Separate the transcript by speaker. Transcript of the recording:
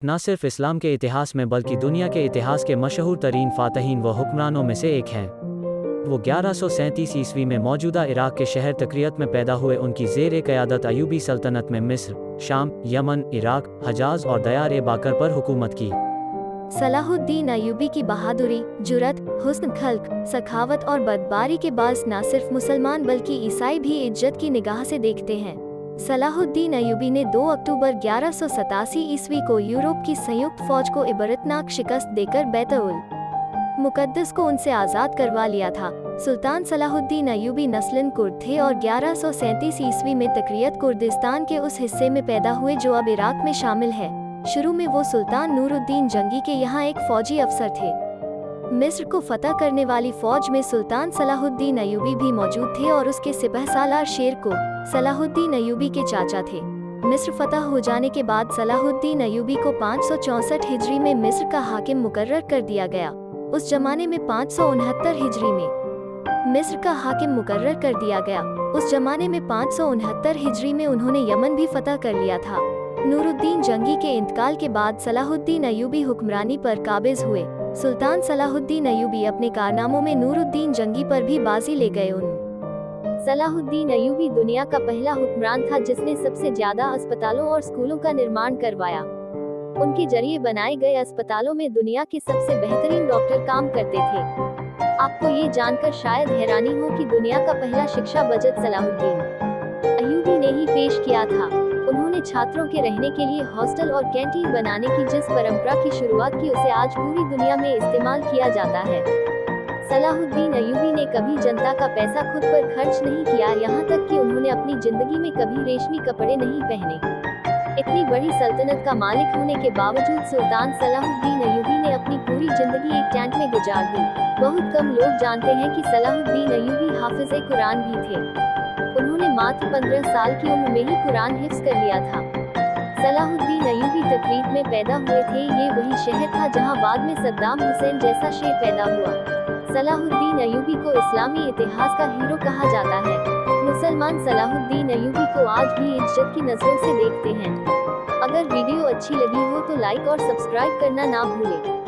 Speaker 1: न सिर्फ इस्लाम के इतिहास में बल्कि दुनिया के इतिहास के मशहूर तरीन फ़ातहीन व हुक्मरानों में से एक हैं। वो 1137 ईस्वी में मौजूदा इराक़ के शहर तक़रियत में पैदा हुए। उनकी ज़ेर क़यादत अयूबी सल्तनत में मिस्र, शाम, यमन, इराक़, हजाज़ और दयार-ए-बाकर पर हुकूमत की।
Speaker 2: सलाहुद्दीन अयूबी की बहादुरी, जुरत, हुस्न खल्क, सखावत और बर्बरी के बाज़ न सिर्फ मुसलमान बल्कि ईसाई भी इज्जत की निगाह से देखते हैं। सलाहुद्दीन अयूबी ने 2 अक्टूबर 1187 ईस्वी को यूरोप की संयुक्त फौज को इबरतनाक शिकस्त देकर बैतुल मुकद्दस को उनसे आज़ाद करवा लिया था। सुल्तान सलाहुद्दीन अयूबी नस्लन कुर्द थे और 1137 ईस्वी में तक़रियत कुर्दिस्तान के उस हिस्से में पैदा हुए जो अब इराक़ में शामिल है। शुरू में वो सुल्तान नूरुद्दीन जंगी के यहाँ एक फौजी अफसर थे। मिस्र को फतह करने वाली फौज में सुल्तान सलाहुद्दीन अयूबी भी मौजूद थे और उसके सिपहसालार शेर को सलाहुद्दीन अयूबी के चाचा थे। मिस्र फतह हो जाने के बाद सलाहुद्दीन अयूबी को 564 हिजरी में मिस्र का हाकिम मुकर्रर कर दिया गया। उस जमाने में 569 हिजरी में मिस्र का हाकिम मुकर्रर कर दिया गया। उस जमाने में 569 हिजरी में उन्होंने यमन भी फतह कर लिया था। नूरुद्दीन जंगी के इंतकाल के बाद सलाहुद्दीन अयूबी हुक्मरानी पर काबिज हुए। सुल्तान सलाहुद्दीन अयूबी अपने कारनामों में नूरुद्दीन जंगी पर भी बाजी ले गए। सलाहुद्दीन अयूबी दुनिया का पहला हुक्मरान था जिसने सबसे ज्यादा अस्पतालों और स्कूलों का निर्माण करवाया। उनके जरिए बनाए गए अस्पतालों में दुनिया के सबसे बेहतरीन डॉक्टर काम करते थे। आपको ये जानकर शायद हैरानी हो कि दुनिया का पहला शिक्षा बजट सलाहुद्दीन अयूबी ने ही पेश किया था। उन्होंने छात्रों के रहने के लिए हॉस्टल और कैंटीन बनाने की जिस परंपरा की शुरुआत की उसे आज पूरी दुनिया में इस्तेमाल किया जाता है। सलाहुद्दीन अयूबी ने कभी जनता का पैसा खुद पर खर्च नहीं किया, यहाँ तक कि उन्होंने अपनी जिंदगी में कभी रेशमी कपड़े नहीं पहने। इतनी बड़ी सल्तनत का मालिक होने के बावजूद सुल्तान सलाहुद्दीन अयूबी ने अपनी पूरी जिंदगी एक टेंट में गुजार दी। बहुत कम लोग जानते हैं कि सलाहुद्दीन अयूबी हाफिज़े कुरान भी थे। उन्होंने मात्र 15 साल की उम्र में ही कुरान हिफ्ज़ कर लिया था। सलाहुद्दीन अयूबी तक़रीब में पैदा हुए थे। ये वही शहर था जहां बाद में सद्दाम हुसैन जैसा शेर पैदा हुआ। सलाहुद्दीन अयूबी को इस्लामी इतिहास का हीरो कहा जाता है। मुसलमान सलाहुद्दीन अयूबी को आज भी इज्जत की नज़रों से देखते हैं। अगर वीडियो अच्छी लगी हो तो लाइक और सब्सक्राइब करना ना भूलें।